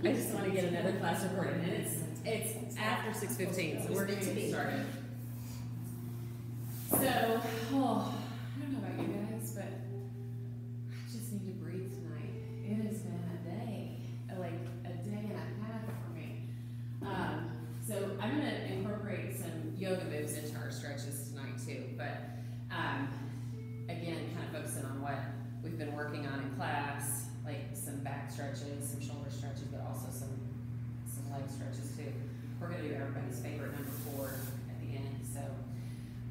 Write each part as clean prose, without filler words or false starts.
I just want to get another class recorded, and it's after 6:15, so we're going to get started. So, I don't know about you guys, but I just need to breathe tonight. It has been a day, like a day and a half for me. So I'm going to incorporate some yoga moves into our stretches tonight too, but again, kind of focusing on what we've been working on in class, like some back stretches, some shoulder stretches, but also some leg stretches too. We're going to do everybody's favorite number 4 at the end. So,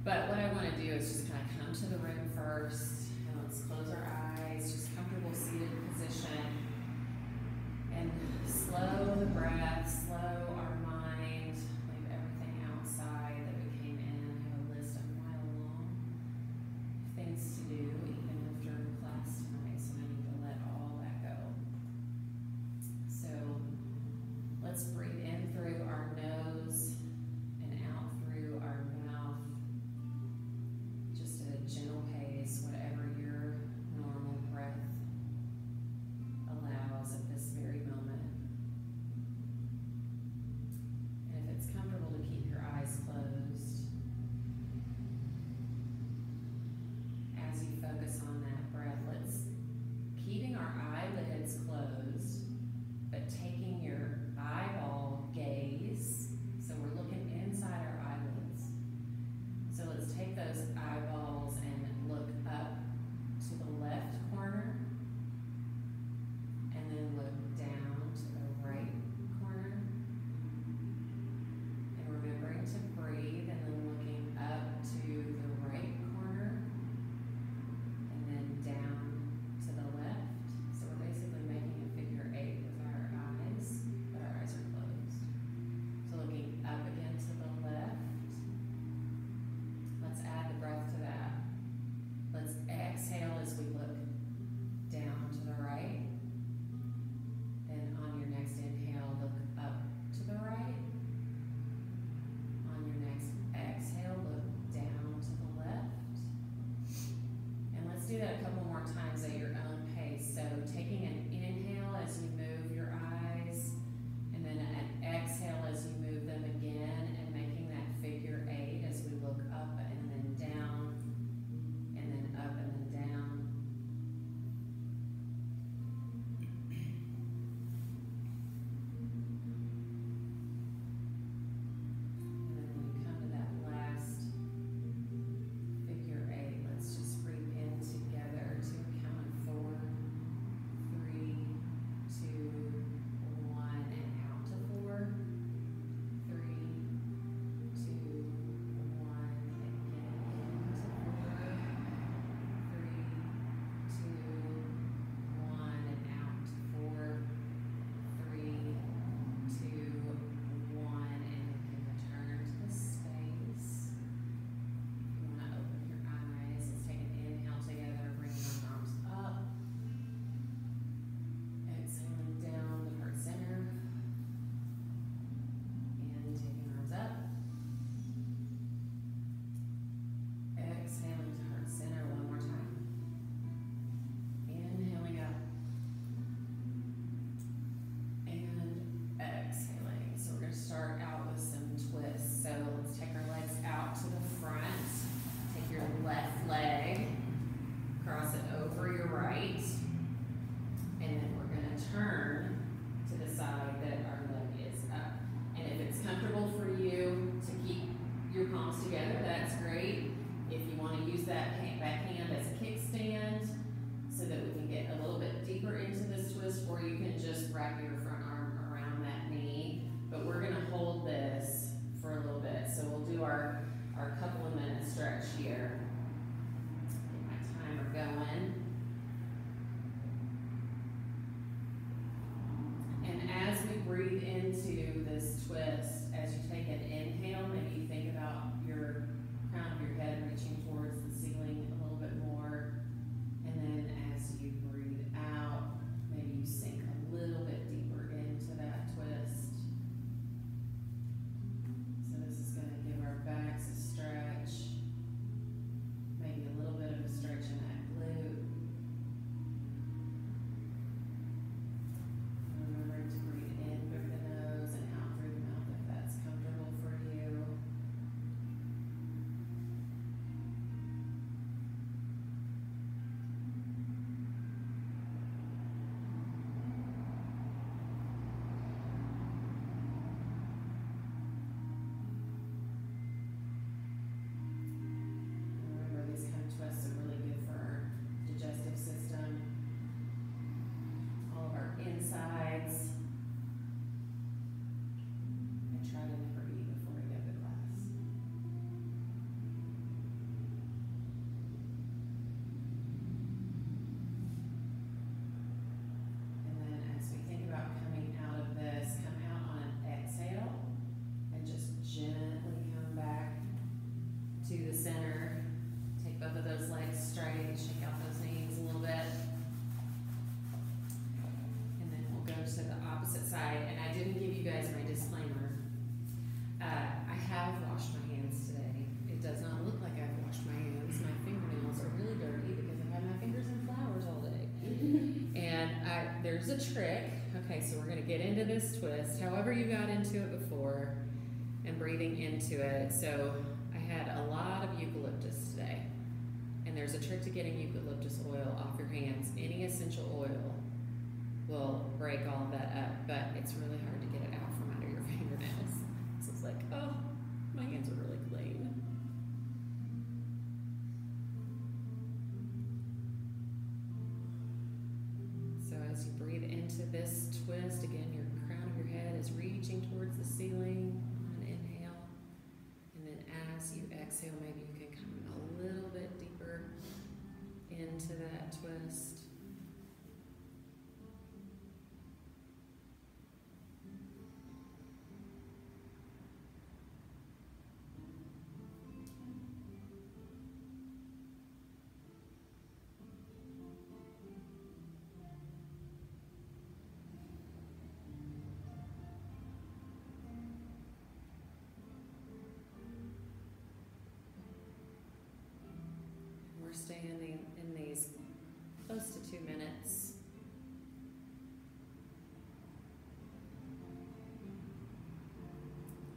but what I want to do is just kind of come to the room first, and let's close our eyes, just comfortable seated position, and slow the breath, slow our mind, leave everything outside that we came in. I have a list a mile long of things to do, even after class tonight, so I need to let all that go. So let's breathe in through our nose and out through our mouth, just at a gentle pace, whatever your normal breath allows at this very moment. And if it's comfortable to keep your eyes closed, as you focus on that breath, let's keeping our eyelids closed, but taking your eyeball gaze, so we're looking inside our eyelids. So let's take those eyeballs and look up to the left corner, and then look down to the right corner, and remembering to breathe, and then looking up to the right corner, and then down to the left. So we're basically making a figure 8 with our eyes, but our eyes are closed. So looking up again to the left. Let's add the breath to that. Let's exhale as we look down to the right. Then on your next inhale, look up to the right. On your next exhale, look down to the left. And let's do that a couple more times at your own pace. So taking an inhale as you move your eyes, and then an exhale as you move them again, and making that figure 8 as we look up and then down, and then up and then down. And then when you come to that last figure 8, let's just breathe in together to a count of 4, 3, 2, 1, and out to 4, 3, 2, 1, and again into 4, 3, 2, 1, and out to 4, 3, 2, 1, and you can return to the space. If you want to open your eyes, let's take an inhale together, bringing our arms up. Exhaling down the heart center. And taking arms up. Exhaling to heart center one more time. Inhaling up. And exhaling. So we're going to start out with some twists. So let's take our legs out to the front. Take your left leg, cross it over your right, and then we're going to turn to the side that our leg is up. And if it's comfortable for you to keep your palms together, that's great. If you want to use that back hand as a kickstand so that we can get a little bit deeper into this twist, or you can just wrap your front arm around that knee. But we're going to hold this for a little bit. So we'll do our couple of minute stretch here. Get my timer going. And as we breathe into this twist, as you take an inhale, maybe you think about your crown of your head reaching towards the ceiling a little bit more. And then as you breathe out, maybe you sink a little bit deeper into that twist. So this is going to give our backs a stretch, maybe a little bit of a stretch in that glute. Remembering to breathe in there's a trick. Okay, so we're gonna get into this twist, however you got into it before, and breathing into it. So I had a lot of eucalyptus today, and there's a trick to getting eucalyptus oil off your hands. Any essential oil will break all of that up, but it's really hard to get it out from under your fingernails. So it's like, oh, my hands are really clean. So as you breathe into this twist, again, your crown of your head is reaching towards the ceiling on an inhale. And then as you exhale, maybe you can come a little bit deeper into that twist. We're staying in these close to 2 minutes.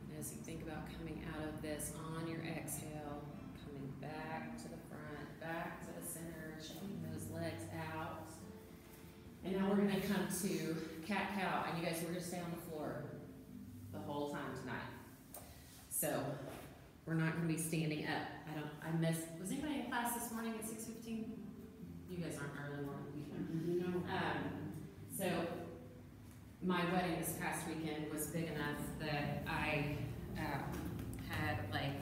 And as you think about coming out of this on your exhale, coming back to the front, back to the center, shaking those legs out. And now we're going to come to cat-cow. And you guys, we're going to stay on the floor the whole time tonight. So we're not going to be standing up. Was anybody in class this morning at 6:15? You guys aren't early morning people. No. So my wedding this past weekend was big enough that I had like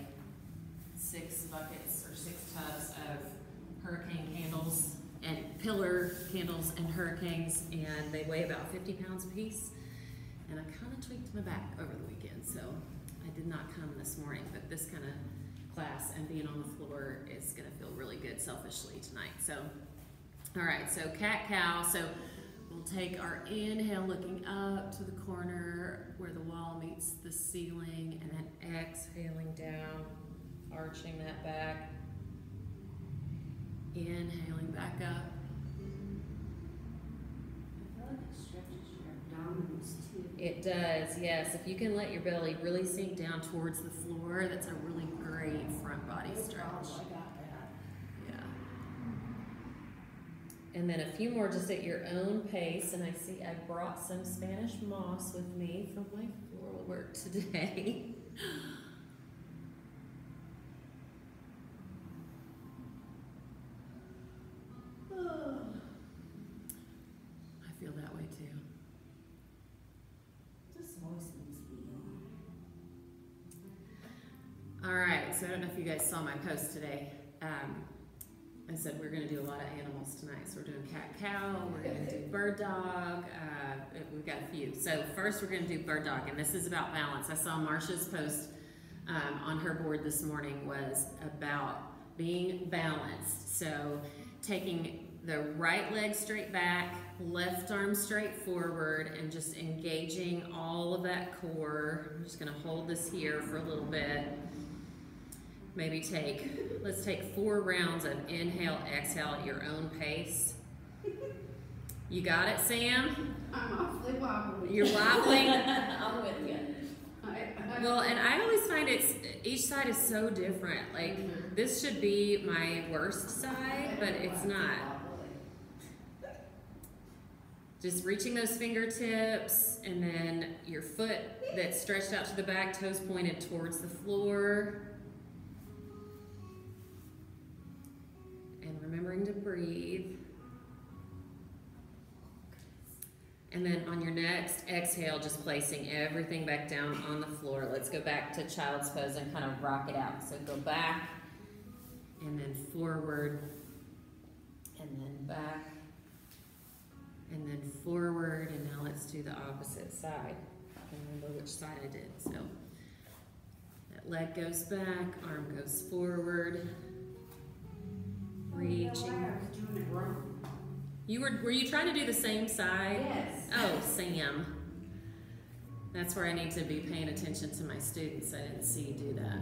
6 buckets or 6 tubs of hurricane candles and pillar candles and hurricanes, and they weigh about 50 pounds a piece. And I kind of tweaked my back over the weekend, so I did not come this morning, but this kind of class and being on the floor is going to feel really good selfishly tonight. So, all right, so cat-cow. So we'll take our inhale looking up to the corner where the wall meets the ceiling, and then exhaling down, arching that back. Inhaling back up. I feel like it stretches your abdominals too. It does, yes. If you can let your belly really sink down towards the floor, that's a really great front body stretch. I got that. Yeah. And then a few more just at your own pace. And I see I brought some Spanish moss with me for my floral work today. I feel that way too. Just moistens me. All right, so I don't know if you guys saw my post today. I said we're going to do a lot of animals tonight. So we're doing cat-cow, we're going to do bird dog, we've got a few. So first we're going to do bird dog, and this is about balance. I saw Marsha's post on her board this morning was about being balanced. So taking the right leg straight back, left arm straight forward, and just engaging all of that core. I'm just going to hold this here for a little bit. Maybe let's take 4 rounds of inhale, exhale at your own pace. You got it, Sam? I'm awfully wobbly. You're wobbling? I'm with you. Well, and I always find each side is so different. Like, this should be my worst side, but it's not. Just reaching those fingertips, and then your foot that's stretched out to the back, toes pointed towards the floor. And remembering to breathe. And then on your next exhale, just placing everything back down on the floor. Let's go back to child's pose and kind of rock it out. So go back, and then forward, and then back, and then forward, and now let's do the opposite side. I can remember which side I did. So that leg goes back, arm goes forward, reaching. I was doing it wrong. Were you trying to do the same side? Yes. Oh, Sam. That's where I need to be paying attention to my students. I didn't see you do that.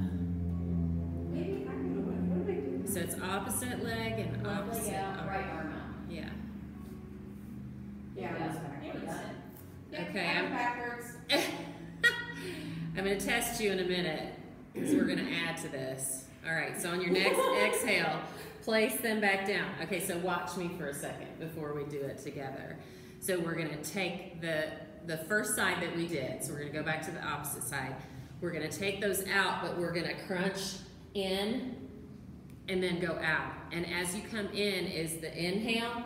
Maybe I don't know what am I doing? So it's opposite leg and opposite arm. Right arm out. Yeah. Yeah, that's better. Okay, Back backwards. I'm going to test you in a minute because we're going to add to this. All right, so on your next exhale, place them back down. Okay, so watch me for a second before we do it together. So we're going to take the first side that we did. So we're going to go back to the opposite side. We're going to take those out, but we're going to crunch in and then go out. And as you come in is the inhale,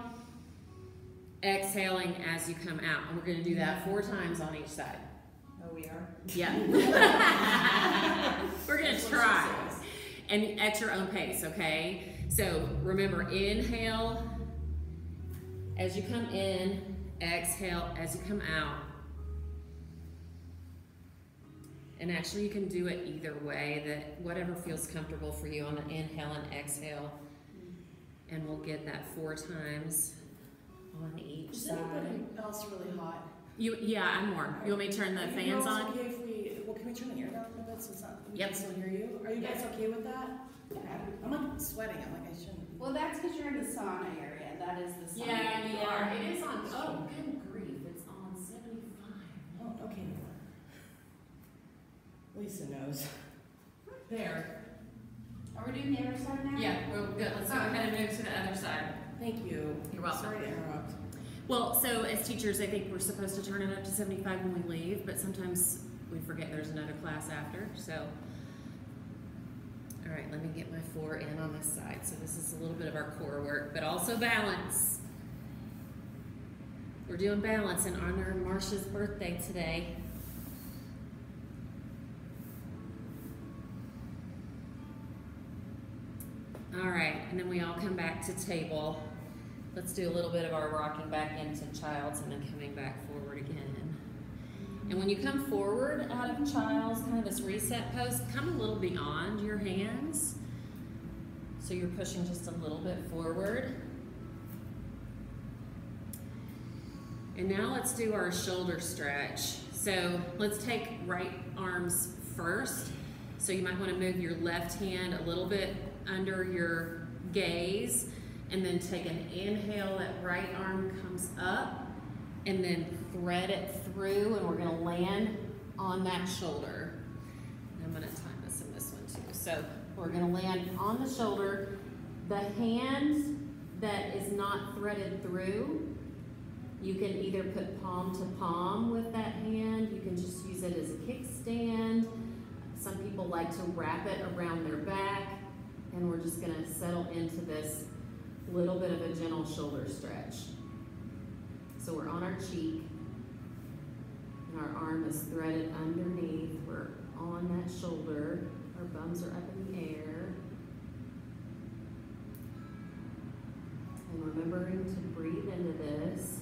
exhaling as you come out. And we're going to do that 4 times on each side. Oh, we are? Yeah. We're going to try. And at your own pace, okay? So remember, inhale as you come in, exhale as you come out. And actually you can do it either way, that whatever feels comfortable for you on the inhale and exhale. And we'll get that 4 times on each Is side. anybody else really hot? Yeah, I'm warm. You want me to turn the Are you fans girls on? okay if can we turn the air down a little bit so it's not, we Yep. can still hear you? Are you guys okay with that? Yeah. I'm like sweating, I'm like I shouldn't be. Well, that's because you're in the sauna area. That is the sauna. Yeah, you are. It is on, oh, good grief, it's on 75. Oh, okay. Lisa knows. There. Are we doing the other side now? Yeah, we're good. Let's go ahead and move to the other side. Thank you. You're welcome. Sorry to interrupt. Well, so as teachers, I think we're supposed to turn it up to 75 when we leave, but sometimes we forget there's another class after, so. All right, let me get my 4 in on this side. So this is a little bit of our core work, but also balance. We're doing balance in honor of Marsha's birthday today. All right, and then we all come back to table. Let's do a little bit of our rocking back into child's and then coming back forward again. And when you come forward out of child's, kind of this reset pose, come a little beyond your hands. So you're pushing just a little bit forward. And now let's do our shoulder stretch. So let's take right arms first. So you might want to move your left hand a little bit under your gaze, and then take an inhale, that right arm comes up, and then thread it through, and we're gonna land on that shoulder. And I'm gonna time this in this one too. So we're gonna land on the shoulder. The hand that is not threaded through, you can either put palm to palm with that hand, you can just use it as a kickstand. Some people like to wrap it around their back, and we're just gonna settle into this little bit of a gentle shoulder stretch. So we're on our cheek, and our arm is threaded underneath. We're on that shoulder. Our bums are up in the air. And remembering to breathe into this.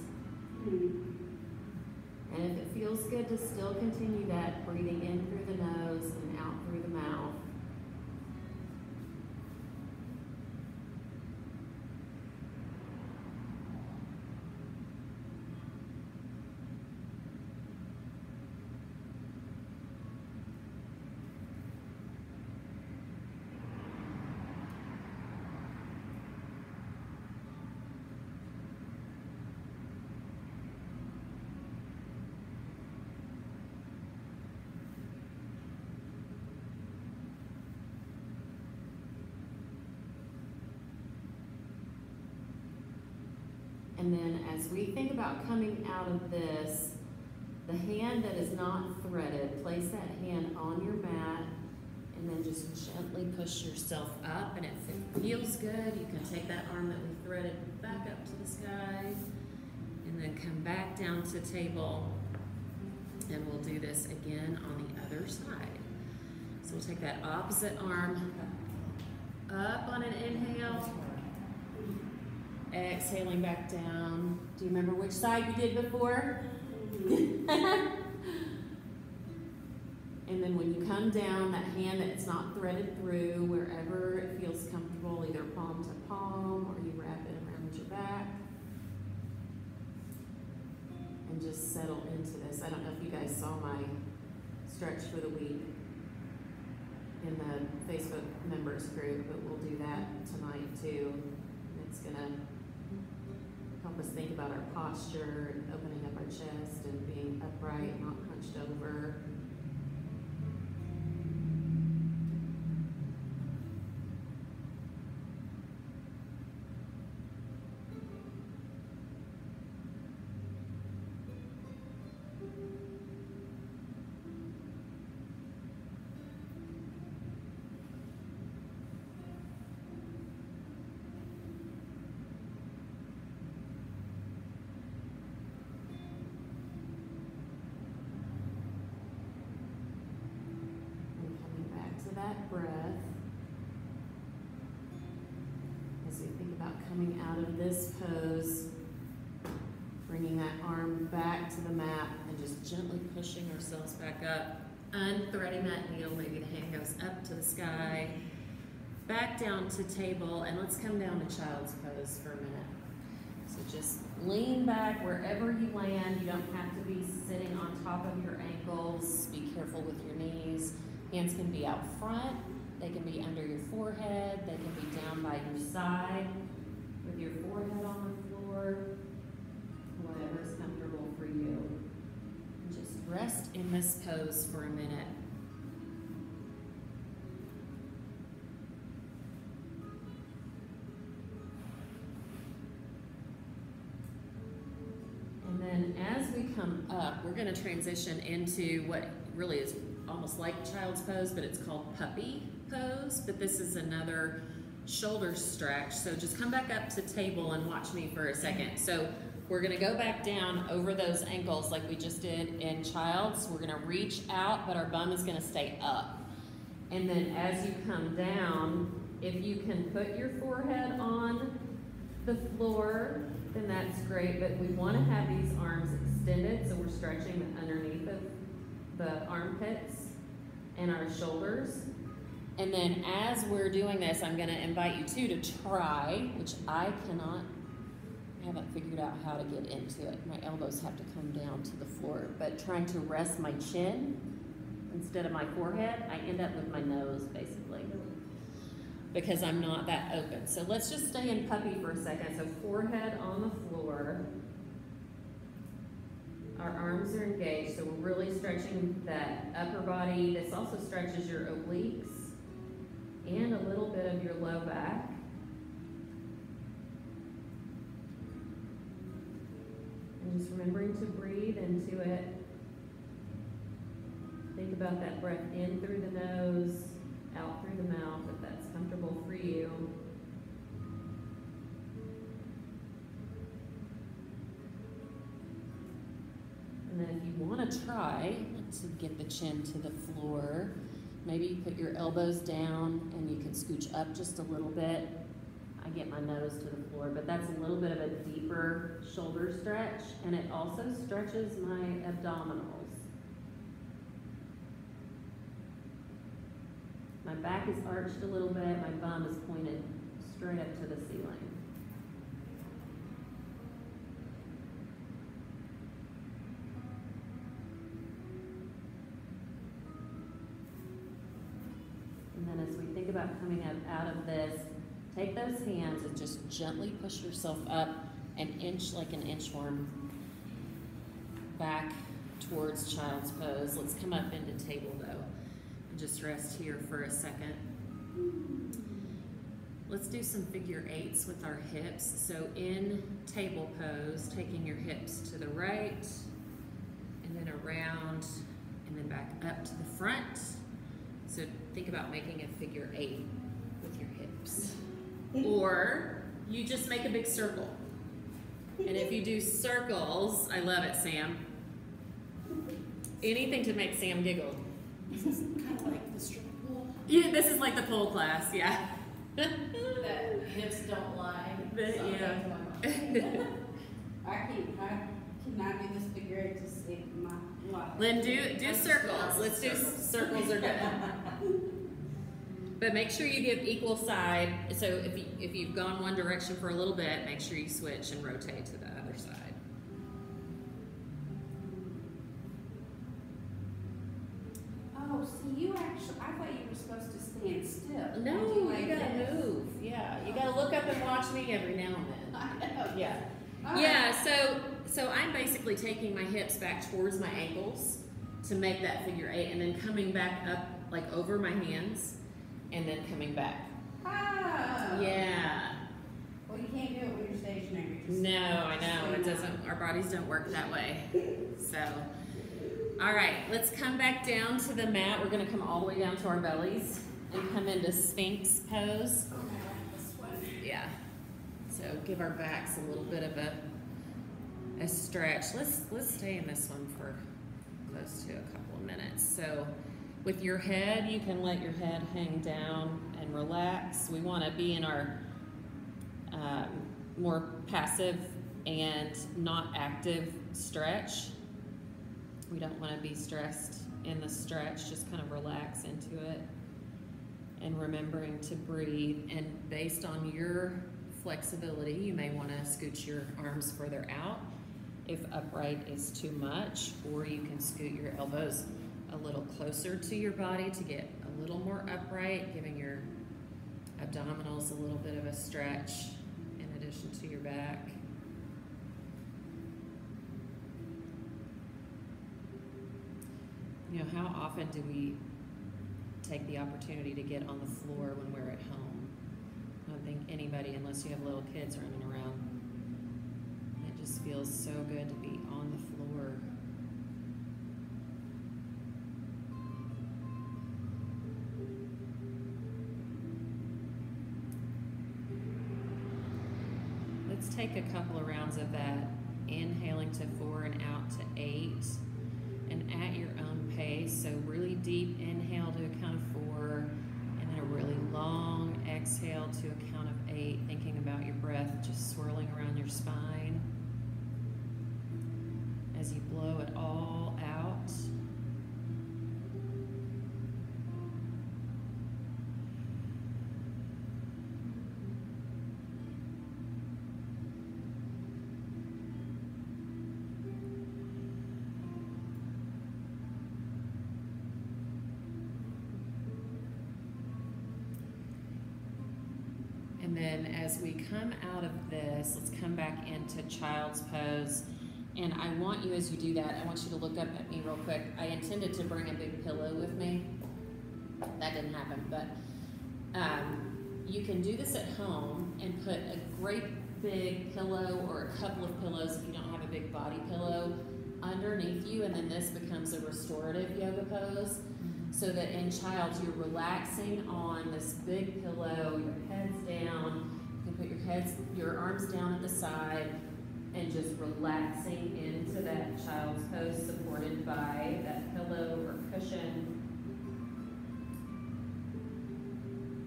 And if it feels good to still continue that, breathing in through the nose and out through the mouth. And then as we think about coming out of this, the hand that is not threaded, place that hand on your mat and then just gently push yourself up. And if it feels good, you can take that arm that we threaded back up to the sky and then come back down to table. And we'll do this again on the other side. So we'll take that opposite arm up on an inhale. Exhaling back down. Do you remember which side you did before? And then when you come down, that hand that's not threaded through, wherever it feels comfortable, either palm to palm or you wrap it around your back. And just settle into this. I don't know if you guys saw my stretch for the week in the Facebook members group, but we'll do that tonight too. It's gonna help us think about our posture and opening up our chest and being up upright, not hunched over. And coming back to that breath. As we think about coming out of this pose, bringing that arm back to the mat and just gently pushing ourselves back up, unthreading that needle, maybe the hand goes up to the sky, back down to table, and let's come down to child's pose for a minute. So just lean back wherever you land. You don't have to be sitting on top of your ankles. Be careful with your knees. Hands can be out front. They can be under your forehead. They can be down by your side with your forehead on the floor. Whatever is comfortable for you. And just rest in this pose for a minute. And then as we come up, we're going to transition into what really is almost like child's pose, but it's called puppy pose. But this is another shoulder stretch. So just come back up to table and watch me for a second. So we're going to go back down over those ankles like we just did in child's. We're going to reach out, but our bum is going to stay up. And then as you come down, if you can put your forehead on the floor, then that's great, but we want to have these arms extended, so we're stretching underneath of the armpits and our shoulders. And then as we're doing this, I'm going to invite you too to try, which I haven't figured out how to get into it. My elbows have to come down to the floor, but trying to rest my chin instead of my forehead, I end up with my nose basically, because I'm not that open. So let's just stay in puppy for a second. So forehead on the floor. Our arms are engaged, so we're really stretching that upper body. This also stretches your obliques and a little bit of your low back. And just remembering to breathe into it. Think about that breath in through the nose, out through the mouth, if that's comfortable for you. And then if you want to try to get the chin to the floor, maybe you put your elbows down and you can scooch up just a little bit. I get my nose to the floor, but that's a little bit of a deeper shoulder stretch, and it also stretches my abdominals. My back is arched a little bit, my bum is pointed straight up to the ceiling. And then as we think about coming up out of this, take those hands and just gently push yourself up an inch, like an inchworm, back towards child's pose. Let's come up into table though. Just rest here for a second. Let's do some figure eights with our hips. So in table pose, taking your hips to the right, and then around, and then back up to the front. So think about making a figure eight with your hips. Or you just make a big circle. And if you do circles, I love it, Sam. Anything to make Sam giggle. This is kind of like the strip pool. Yeah, this is like the pole class, yeah. That hips don't lie. Yeah. I cannot do this figure eight to save my life. Lynn, do circles. Let's do circles are good. But make sure you give equal side. So if you've gone one direction for a little bit, make sure you switch and rotate to the other side. Oh, see, you actually, I thought you were supposed to stand still. No, Do you like gotta this? move. Yeah, you gotta look up and watch me every now and then. I know. Yeah. All right. Yeah, So I'm basically taking my hips back towards my ankles to make that figure 8, and then coming back up like over my hands, and then coming back. Oh. Yeah. Well, you can't do it when you're stationary. Just No, I know, it doesn't, our bodies don't work that way. So, all right, let's come back down to the mat. We're gonna come all the way down to our bellies and come into Sphinx pose. Okay, I like this one. Yeah. So give our backs a little bit of a stretch. Let's stay in this one for close to a couple of minutes. So with your head, you can let your head hang down and relax. We want to be in our more passive and not active stretch. We don't want to be stressed in the stretch, just kind of relax into it. And remembering to breathe, and based on your flexibility, you may want to scooch your arms further out if upright is too much, or you can scoot your elbows a little closer to your body to get a little more upright, giving your abdominals a little bit of a stretch in addition to your back. You know, how often do we take the opportunity to get on the floor when we're at home? I don't think anybody, unless you have little kids running around. It just feels so good to be on the floor. Let's take a couple of rounds of that, inhaling to 4 and out to 8, and at your own pace. So really deep inhale to a count of 4, and then a really long exhale to a count of 8, thinking about your breath just swirling around your spine as you blow it all out. And then as we come out of this, let's come back into child's pose. And I want you, as you do that, I want you to look up at me real quick. I intended to bring a big pillow with me. That didn't happen, but you can do this at home and put a great big pillow or a couple of pillows if you don't have a big body pillow underneath you, and then this becomes a restorative yoga pose. So that in child, you're relaxing on this big pillow, your head's down, you can put your arms down at the side, and just relaxing into that child's pose supported by that pillow or cushion.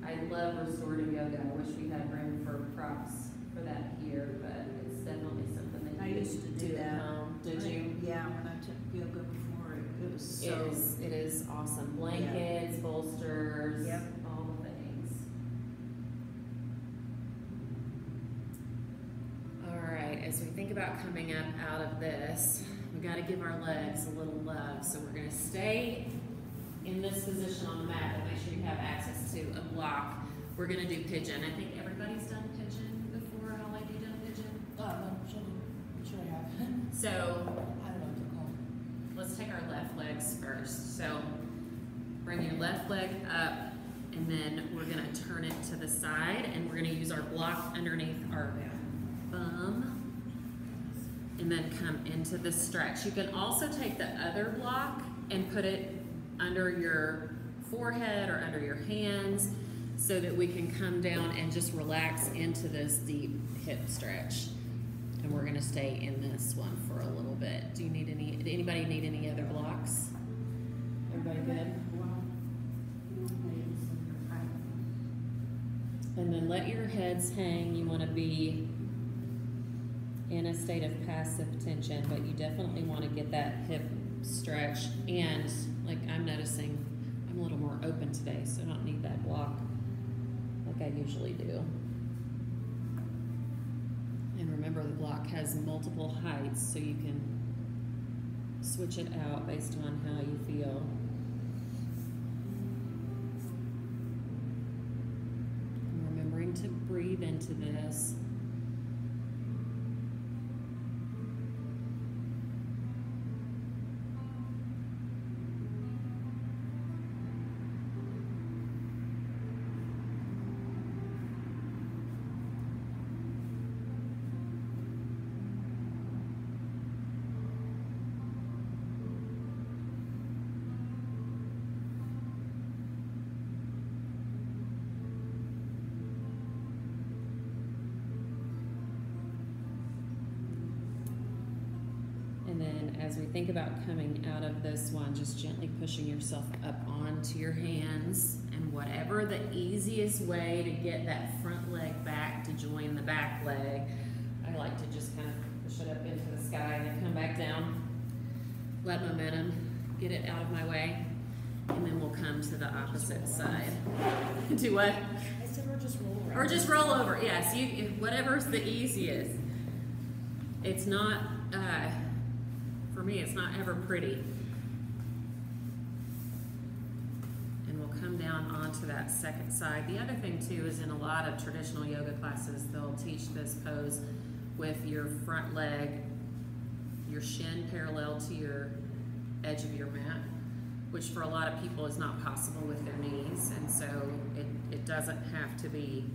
I love restorative yoga. I wish we had room for props for that here, but it's definitely something that I you used to do at that. home. Did you? Yeah, when I took yoga before, it was so. It is awesome. Blankets, bolsters, Yep. all the things. All right, as we think about coming up out of this, we got to give our legs a little love. So we're going to stay in this position on the mat, but make sure you have access to a block. We're going to do pigeon. I think everybody's done pigeon before. How like you done pigeon? No, sure I have. So I don't know what they're called. let's take our left legs first. So bring your left leg up, and then we're gonna turn it to the side, and we're gonna use our block underneath our bum, and then come into the stretch. You can also take the other block and put it under your forehead or under your hands so that we can come down and just relax into this deep hip stretch. And we're gonna stay in this one for a little bit. Do you need anybody need any other blocks? Everybody good? And then let your heads hang. You wanna be in a state of passive tension, but you definitely wanna get that hip stretch. And like I'm noticing, I'm a little more open today, so I don't need that block like I usually do. And remember, the block has multiple heights, so you can switch it out based on how you feel. And remembering to breathe into this. as we think about coming out of this one, just gently pushing yourself up onto your hands, and whatever the easiest way to get that front leg back to join the back leg. I like to just kind of push it up into the sky and then come back down. Let momentum get it out of my way, and then we'll come to the opposite side. Do what? I said, or just roll around. Or just roll over. Yes, whatever's the easiest. It's not, for me, it's not ever pretty. And we'll come down onto that second side. The other thing too is in a lot of traditional yoga classes, they'll teach this pose with your front leg, your shin parallel to your edge of your mat, which for a lot of people is not possible with their knees. And so it doesn't have to be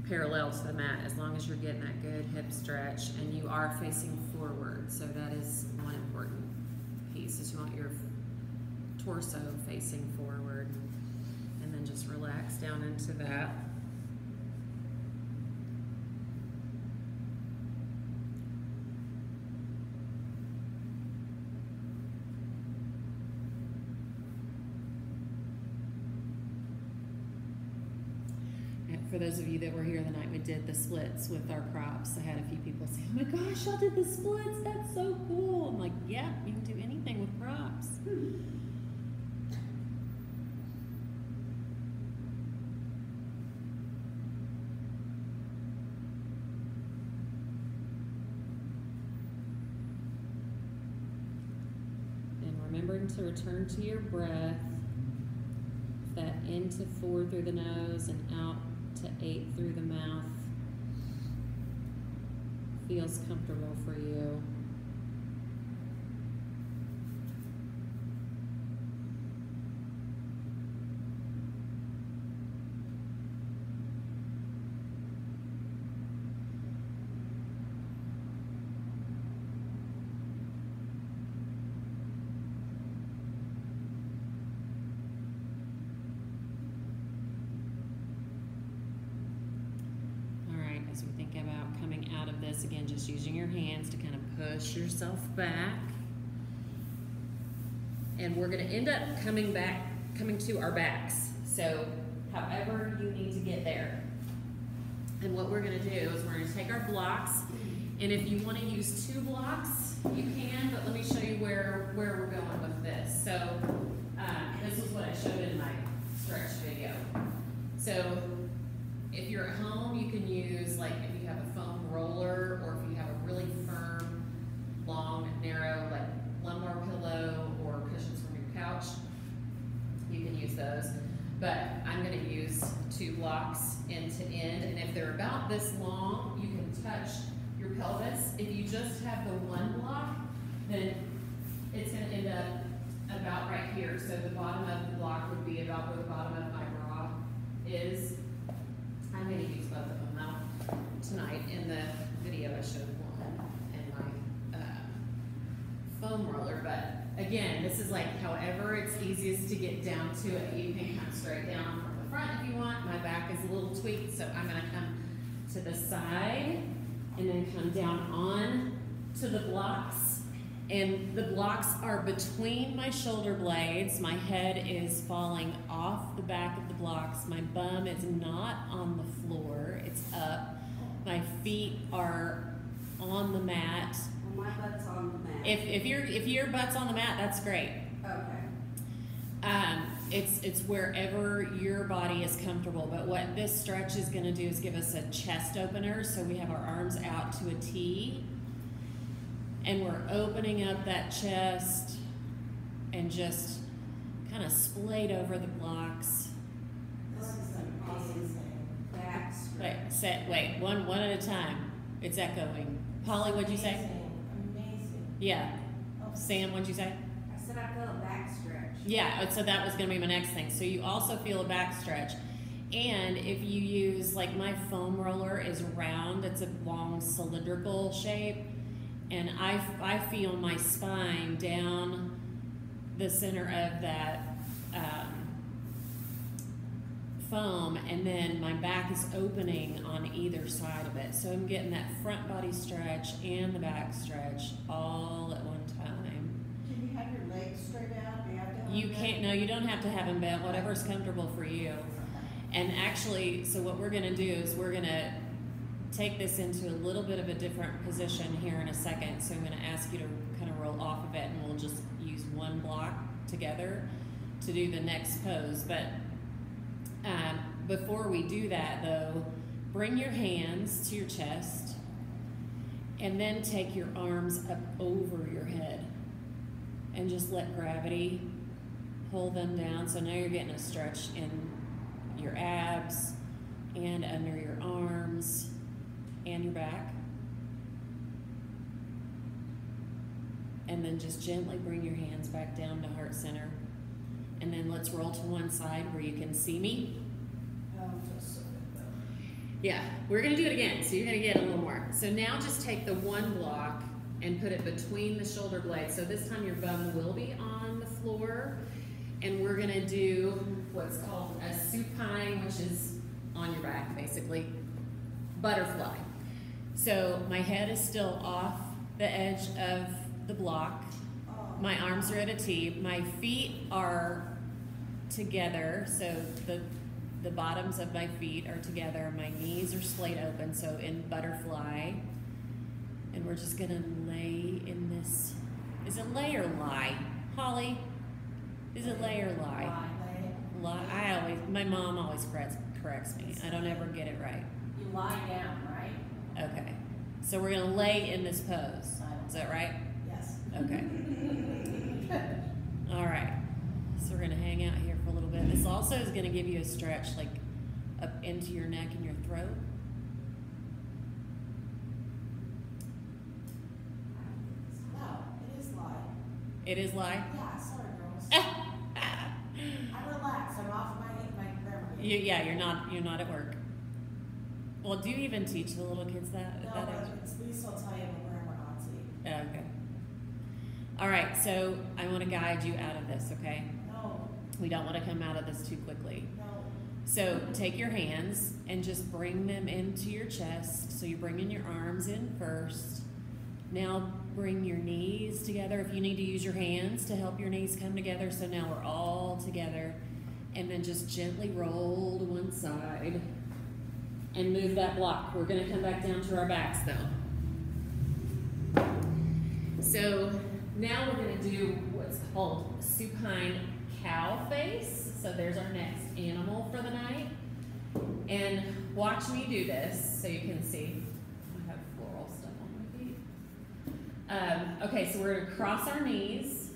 parallel to the mat as long as you're getting that good hip stretch and you are facing forward. So that is one important piece, is you want your torso facing forward, and then just relax down into that. For those of you that were here the night we did the splits with our props, I had a few people say, "Oh my gosh, y'all did the splits, that's so cool." I'm like, yeah, you can do anything with props. And remembering to return to your breath, that in to 4 through the nose and out to 8 through the mouth feels comfortable for you. As we think about coming out of this, again, just using your hands to kind of push yourself back. And we're going to end up coming to our backs. So however you need to get there. And what we're going to do is we're going to take our blocks. And if you want to use 2 blocks, you can, but let me show you where we're going with this. So this is what I showed in my stretch video. So if you're at home, you can use, like, if you have a foam roller, or if you have a really firm, long, narrow, like, lumbar pillow or cushions from your couch, you can use those. But I'm going to use 2 blocks end to end, and if they're about this long, you can touch your pelvis. If you just have the 1 block, then it's going to end up about right here. So the bottom of the block would be about where the bottom of my bra is. I'm going to use both of them now tonight. In the video I showed one in my foam roller, but again, this is like however it's easiest to get down to it. You can come straight down from the front if you want. My back is a little tweaked, so I'm going to come to the side and then come down on to the blocks. And the blocks are between my shoulder blades. My head is falling off the back of the blocks. My bum is not on the floor, it's up. My feet are on the mat. Well, my butt's on the mat. If your butt's on the mat, that's great. Okay. It's wherever your body is comfortable. But what this stretch is going to do is give us a chest opener. So we have our arms out to a T. And we're opening up that chest and just kind of splayed over the blocks. This is amazing. Back stretch. Wait, one at a time. It's echoing. Polly, what'd you say? Amazing. Yeah. Sam, what'd you say? I said I feel a back stretch. Yeah, so that was going to be my next thing. So you also feel a back stretch. And if you use, like, my foam roller is round, it's a long cylindrical shape. And I feel my spine down the center of that foam, and then my back is opening on either side of it. So I'm getting that front body stretch and the back stretch all at one time. You can't, no, you don't have to have them bent, whatever's comfortable for you. And actually, so what we're gonna do is we're gonna take this into a little bit of a different position here in a second. So I'm gonna ask you to kind of roll off of it, and we'll just use one block together to do the next pose. But before we do that though, bring your hands to your chest and then take your arms up over your head and just let gravity pull them down. So now you're getting a stretch in your abs and under your arms and your back. And then just gently bring your hands back down to heart center. And then let's roll to one side where you can see me. Oh, it feels so good though. Yeah, we're gonna do it again, so you're gonna get a little more. So now just take the one block and put it between the shoulder blades. So this time your bum will be on the floor, and we're gonna do what's called a supine, which is on your back, basically. Butterfly. So my head is still off the edge of the block. Oh. My arms are at a T. My feet are together, so the bottoms of my feet are together. My knees are splayed open, so in butterfly. And we're just gonna lay in this. Is it lay or lie? Holly? Is it lay or lie? Lie. My mom always corrects me. I don't ever get it right. You lie down, right? Okay. So we're gonna lay in this pose. Is that right? Yes. Okay. All right. So we're gonna hang out here for a little bit. This also is gonna give you a stretch like up into your neck and your throat. No, it is lie. It is lie. Yeah, sorry girls. I'm relaxed. I'm off my grammar. You're not at work. Well, do you even teach the little kids that? No, at that but age? it's Lisa will tell you I'm a grammar Nazi. Okay. All right. So I want to guide you out of this. Okay. No, We don't want to come out of this too quickly. no. So take your hands and just bring them into your chest. So you're bringing your arms in first. Now bring your knees together. If you need to use your hands to help your knees come together. So now we're all together. And then just gently roll to one side and move that block. We're going to come back down to our backs though. So now we're going to do what's called supine cow face. So there's our next animal for the night. And watch me do this so you can see. I have floral stuff on my feet. Okay, so we're going to cross our knees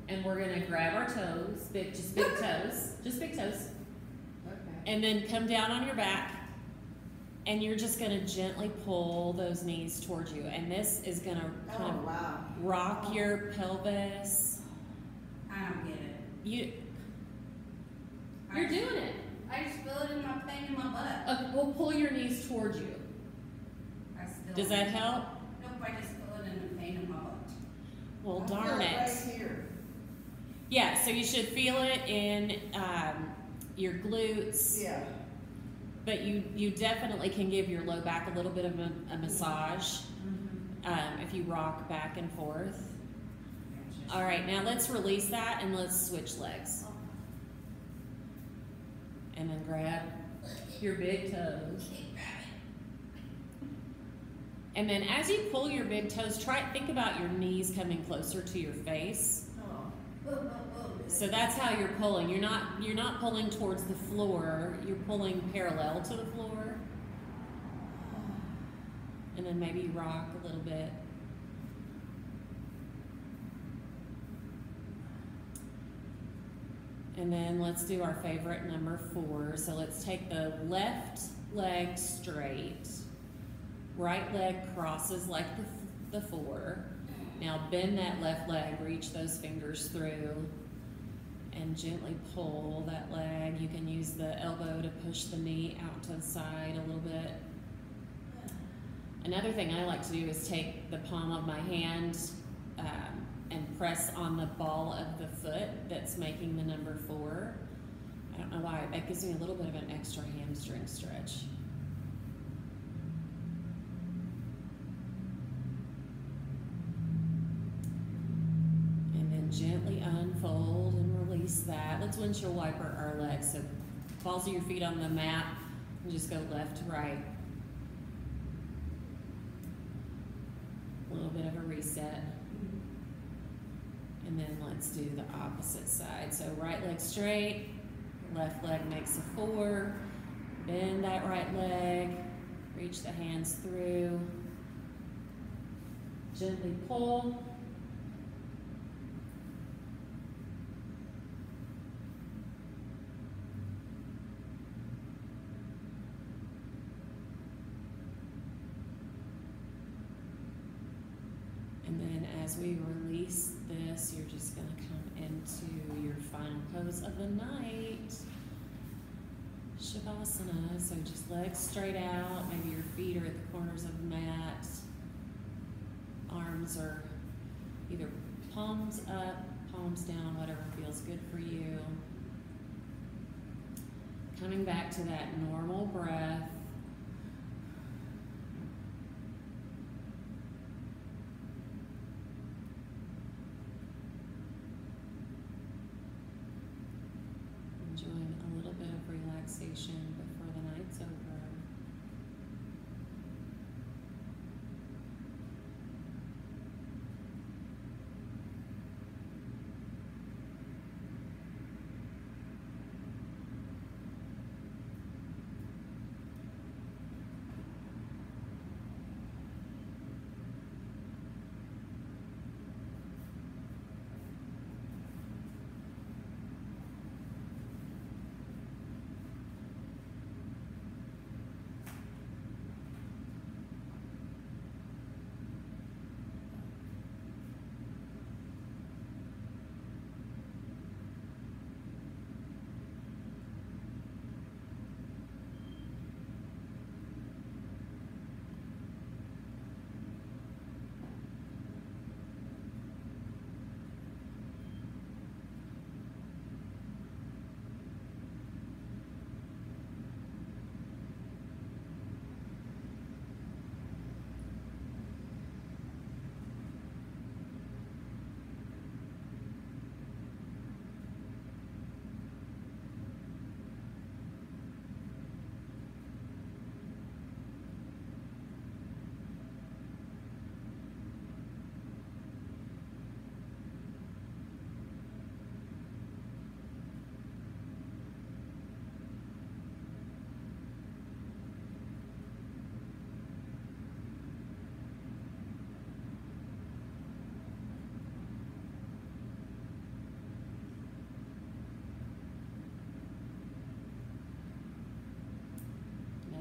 and we're going to grab our toes, just big toes, just big toes. Okay. And then come down on your back. And you're just going to gently pull those knees towards you. And this is going to kind Oh, of wow. rock your pelvis. I don't get it. You're doing it. I just feel it in my pain in my butt. We'll pull your knees towards you. I still. Does that help? Nope, I just feel it in the pain in my butt. Well, I feel darn it. Right here. Yeah, so you should feel it in your glutes. Yeah. But you definitely can give your low back a little bit of a massage if you rock back and forth. All right, now let's release that and let's switch legs. And then grab your big toes. And then as you pull your big toes, think about your knees coming closer to your face. Oh. So that's how you're pulling. You're not pulling towards the floor. You're pulling parallel to the floor. And then maybe you rock a little bit. And then let's do our favorite number 4. So let's take the left leg straight. Right leg crosses like the 4. Now bend that left leg, reach those fingers through, and gently pull that leg. You can use the elbow to push the knee out to the side a little bit. Another thing I like to do is take the palm of my hand and press on the ball of the foot that's making the number 4. I don't know why, that gives me a little bit of an extra hamstring stretch. And then gently unfold and release release that. Let's windshield wiper our legs. So balls of your feet on the mat and just go left to right. A little bit of a reset. And then let's do the opposite side. So right leg straight, left leg makes a 4. Bend that right leg, reach the hands through. Gently pull. And then as we release this, you're just going to come into your final pose of the night. Shavasana. So just legs straight out. Maybe your feet are at the corners of the mat. Arms are either palms up, palms down, whatever feels good for you. Coming back to that normal breath. Enjoying a little bit of relaxation before the night's over.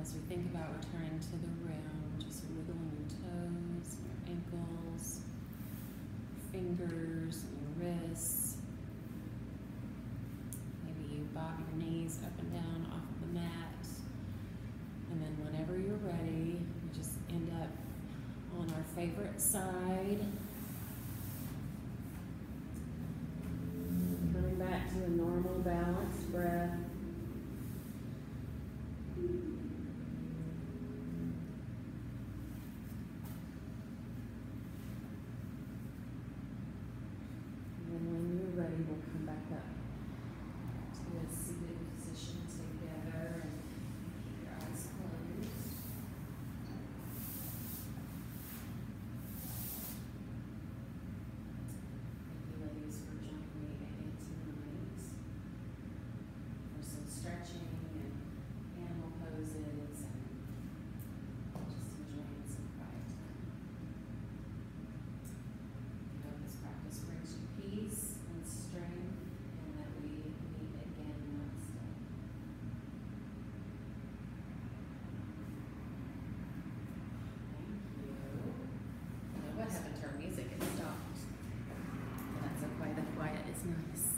As we think about returning to the room, just wiggling your toes, your ankles, your fingers, and your wrists. Maybe you bob your knees up and down off of the mat. And then whenever you're ready, you just end up on our favorite side. Coming back to a normal balanced breath. We'll come back up to a seated position together and keep your eyes closed. Thank you, ladies, for joining me again tonight for some stretching and animal poses and just enjoying some quiet time. I hope this practice brings you peace, strength, and that we meet again next day. Thank you. I know what happened to our music? It stopped. That's okay. The quiet is nice.